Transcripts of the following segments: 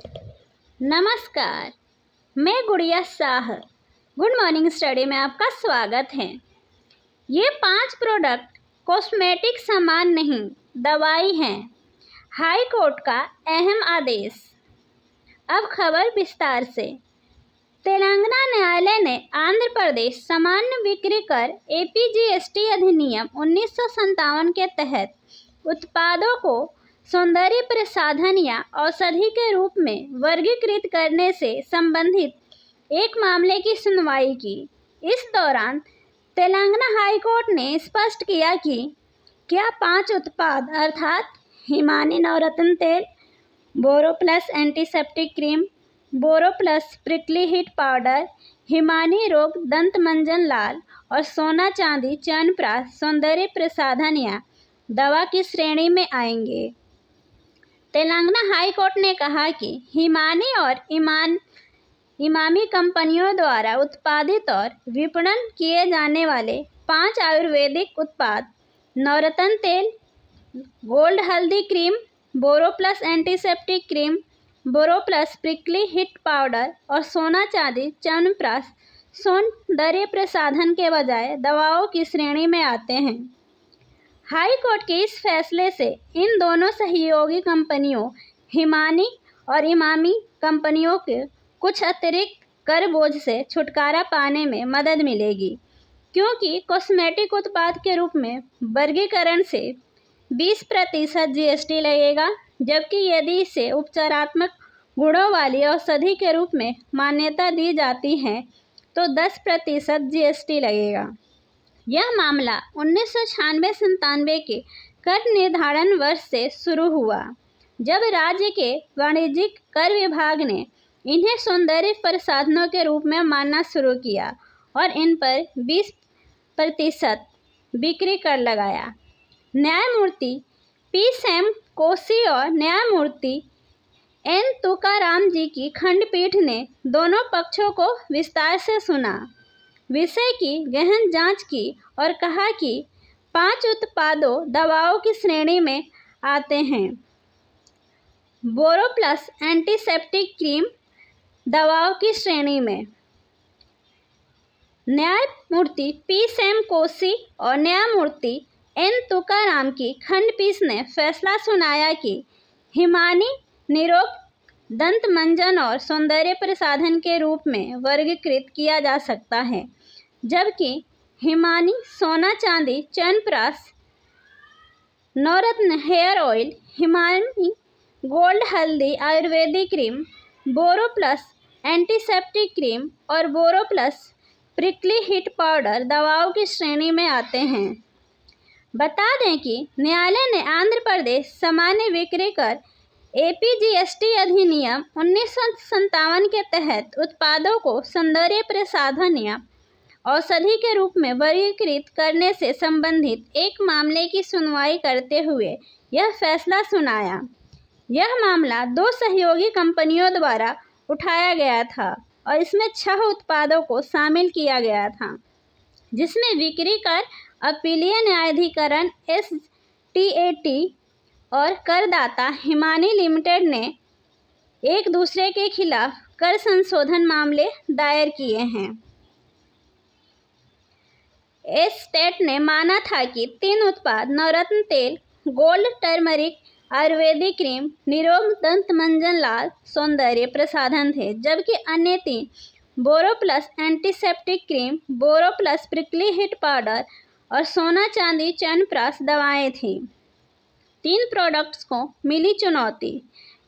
नमस्कार, मैं गुड़िया शाह। गुड मॉर्निंग स्टडी में आपका स्वागत है। ये 5 प्रोडक्ट कॉस्मेटिक सामान नहीं, दवाई हैं। हाई कोर्ट का अहम आदेश। अब खबर विस्तार से। तेलंगाना न्यायालय ने आंध्र प्रदेश सामान्य बिक्री कर एपीजीएसटी अधिनियम 1957 के तहत उत्पादों को सौंदर्य प्रसाधन या औषधि के रूप में वर्गीकृत करने से संबंधित एक मामले की सुनवाई की। इस दौरान तेलंगाना हाई कोर्ट ने स्पष्ट किया कि क्या 5 उत्पाद अर्थात हिमानी नवरत्न तेल, Boroplus antiseptic cream, Boroplus prickly heat powder, Himani रोग दंत मंजन लाल और सोना चांदी च्यवनप्राश सौंदर्य प्रसाधन या दवा की श्रेणी में आएंगे। तेलंगाना हाई कोर्ट ने कहा कि हिमानी और इमामी कंपनियों द्वारा उत्पादित और विपणन किए जाने वाले 5 आयुर्वेदिक उत्पाद नवरत्न तेल, गोल्ड हल्दी cream, Boroplus antiseptic cream, Boroplus prickly heat powder और सोना चांदी च्यवनप्राश सौंदर्य प्रसाधन के बजाय दवाओं की श्रेणी में आते हैं। हाई कोर्ट के इस फैसले से इन दोनों सहयोगी कंपनियों हिमानी और इमामी कंपनियों के कुछ अतिरिक्त कर बोझ से छुटकारा पाने में मदद मिलेगी, क्योंकि कॉस्मेटिक उत्पाद के रूप में वर्गीकरण से 20% जीएसटी लगेगा, जबकि यदि इसे उपचारात्मक गुणों वाली औषधि के रूप में मान्यता दी जाती है तो 10% जीएसटी लगेगा। यह मामला 1996-97 के कर निर्धारण वर्ष से शुरू हुआ, जब राज्य के वाणिज्यिक कर विभाग ने इन्हें सौंदर्य प्रसाधनों के रूप में मानना शुरू किया और इन पर 20% बिक्री कर लगाया। न्यायमूर्ति पी सैम कोसी और न्यायमूर्ति एन तुकाराम जी की खंडपीठ ने दोनों पक्षों को विस्तार से सुना, विषय की गहन जांच की और कहा कि 5 उत्पादों दवाओं की श्रेणी में आते हैं। बोरोप्लस एंटीसेप्टिक क्रीम दवाओं की श्रेणी में। न्यायमूर्ति पी सैम कोसी और न्यायमूर्ति एन तुकाराम की खंडपीठ ने फैसला सुनाया कि हिमानी निरोग दंत मंजन और सौंदर्य प्रसाधन के रूप में वर्गीकृत किया जा सकता है, जबकि हिमानी सोना चांदी च्यवनप्राश, नवरत्न हेयर ऑयल, हिमानी गोल्ड हल्दी Ayurvedic cream, Boroplus antiseptic cream और बोरोप्लस प्रिकली हीट पाउडर दवाओं की श्रेणी में आते हैं। बता दें कि न्यायालय ने आंध्र प्रदेश सामान्य बिक्री कर एपीजीएसटी अधिनियम 1957 के तहत उत्पादों को सौंदर्य प्रसाधन या औषधि के रूप में वर्गीकृत करने से संबंधित एक मामले की सुनवाई करते हुए यह फैसला सुनाया। यह मामला 2 सहयोगी कंपनियों द्वारा उठाया गया था और इसमें 6 उत्पादों को शामिल किया गया था, जिसमें बिक्री कर अपीलीय न्यायाधिकरण STAT और करदाता हिमानी लिमिटेड ने एक दूसरे के खिलाफ कर संशोधन मामले दायर किए हैं। STAT ने माना था कि 3 उत्पाद नवरत्न तेल, गोल्ड टर्मरिक आयुर्वेदिक क्रीम, निरोग दंत मंजन लाल सौंदर्य प्रसाधन थे, जबकि अन्य 3 Boroplus antiseptic cream, Boroplus prickly heat powder और सोना चांदी च्यवनप्राश दवाएं थीं। 3 प्रोडक्ट्स को मिली चुनौती।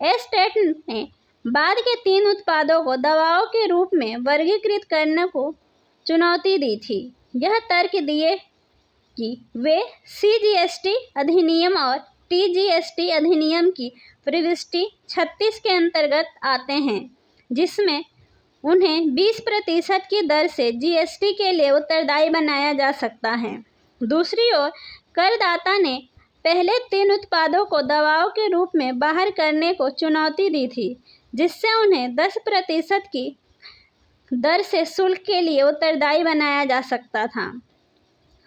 STAT ने बाद के 3 उत्पादों को दवाओं के रूप में वर्गीकृत करने को चुनौती दी थी, यह तर्क दिए कि वे CGST अधिनियम और TGST अधिनियम की प्रविष्टि 36 के अंतर्गत आते हैं, जिसमें उन्हें 20% की दर से GST के लिए उत्तरदायी बनाया जा सकता है। दूसरी ओर करदाता ने पहले 3 उत्पादों को दवाओं के रूप में बाहर करने को चुनौती दी थी, जिससे उन्हें 10% की दर से शुल्क के लिए उत्तरदायी बनाया जा सकता था।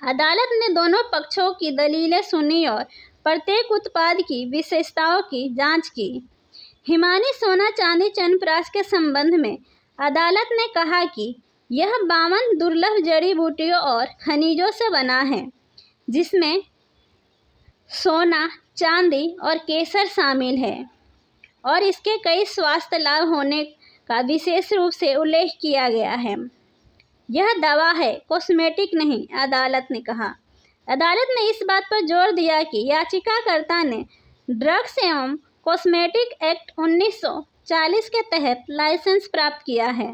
अदालत ने दोनों पक्षों की दलीलें सुनी और प्रत्येक उत्पाद की विशेषताओं की जांच की। हिमानी सोना चांदी च्यवनप्राश के संबंध में अदालत ने कहा कि यह 52 दुर्लभ जड़ी बूटियों और खनिजों से बना है, जिसमें सोना, चांदी और केसर शामिल है और इसके कई स्वास्थ्य लाभ होने का विशेष रूप से उल्लेख किया गया है। यह दवा है, कॉस्मेटिक नहीं, अदालत ने कहा। अदालत ने इस बात पर जोर दिया कि याचिकाकर्ता ने ड्रग्स एवं कॉस्मेटिक एक्ट 1940 के तहत लाइसेंस प्राप्त किया है,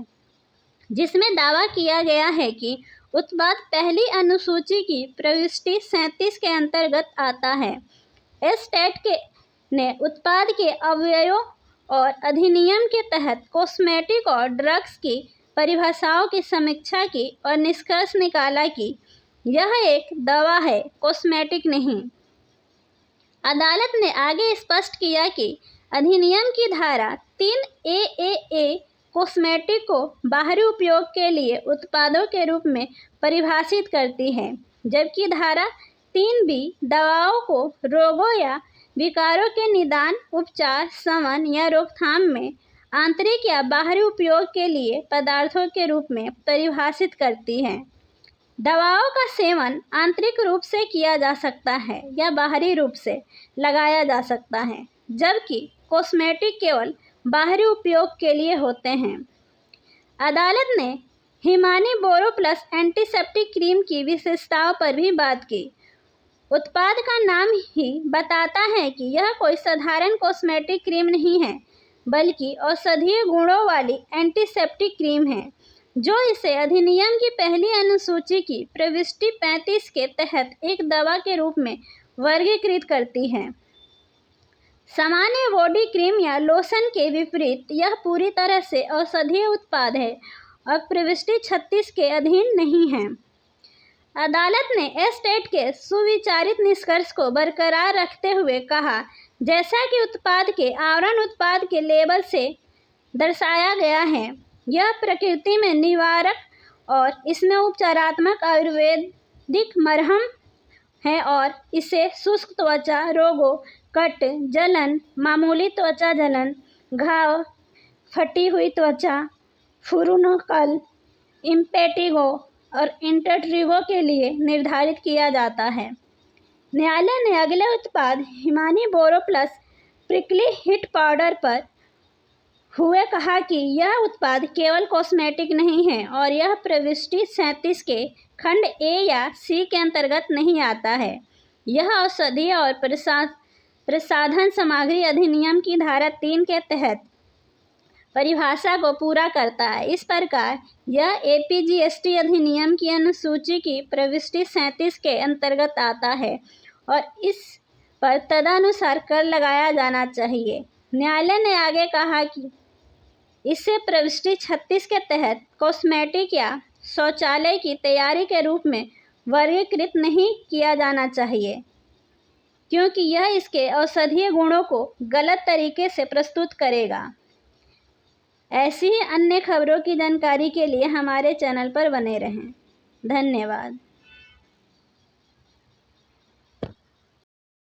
जिसमें दावा किया गया है कि उत्पाद पहली अनुसूची की प्रविष्टि 37 के अंतर्गत आता है। एस्टेट ने उत्पाद के अवयवों और अधिनियम के तहत कॉस्मेटिक और ड्रग्स की परिभाषाओं की समीक्षा की और निष्कर्ष निकाला कि यह एक दवा है, कॉस्मेटिक नहीं। अदालत ने आगे स्पष्ट किया कि अधिनियम की धारा 3 AAA कॉस्मेटिक को बाहरी उपयोग के लिए उत्पादों के रूप में परिभाषित करती है, जबकि धारा 3B दवाओं को रोगों या विकारों के निदान, उपचार, शमन या रोकथाम में आंतरिक या बाहरी उपयोग के लिए पदार्थों के रूप में परिभाषित करती है। दवाओं का सेवन आंतरिक रूप से किया जा सकता है या बाहरी रूप से लगाया जा सकता है, जबकि कॉस्मेटिक केवल बाहरी उपयोग के लिए होते हैं। अदालत ने हिमानी बोरो प्लस एंटीसेप्टिक क्रीम की विशेषताओं पर भी बात की। उत्पाद का नाम ही बताता है कि यह कोई साधारण कॉस्मेटिक क्रीम नहीं है, बल्कि औषधीय गुणों वाली एंटीसेप्टिक क्रीम है, जो इसे अधिनियम की पहली अनुसूची की प्रविष्टि 35 के तहत एक दवा के रूप में वर्गीकृत करती है। सामान्य बॉडी क्रीम या लोशन के विपरीत यह पूरी तरह से औषधीय उत्पाद है और प्रविष्टि 36 के अधीन नहीं है। अदालत ने एस्टेट के सुविचारित निष्कर्ष को बरकरार रखते हुए कहा, जैसा कि उत्पाद के आवरण उत्पाद के लेबल से दर्शाया गया है, यह प्रकृति में निवारक और इसमें उपचारात्मक आयुर्वेदिक मरहम है और इसे शुष्क त्वचा रोगों, कट, जलन, मामूली त्वचा जलन, घाव, फटी हुई त्वचा, फुरुनकल, इम्पेटिगो और इंटरट्रिगो के लिए निर्धारित किया जाता है। न्यायालय ने अगले उत्पाद हिमानी बोरो प्लस प्रिकली हीट पाउडर पर हुए कहा कि यह उत्पाद केवल कॉस्मेटिक नहीं है और यह प्रविष्टि 37 के खंड A या C के अंतर्गत नहीं आता है। यह औषधीय और प्रसाधन सामग्री अधिनियम की धारा 3 के तहत परिभाषा को पूरा करता है। इस प्रकार यह APGST अधिनियम की अनुसूची की प्रविष्टि 37 के अंतर्गत आता है और इस पर तदनुसार कर लगाया जाना चाहिए। न्यायालय ने आगे कहा कि इसे प्रविष्टि 36 के तहत कॉस्मेटिक या शौचालय की तैयारी के रूप में वर्गीकृत नहीं किया जाना चाहिए, क्योंकि यह इसके औषधीय गुणों को गलत तरीके से प्रस्तुत करेगा। ऐसी ही अन्य खबरों की जानकारी के लिए हमारे चैनल पर बने रहें। धन्यवाद।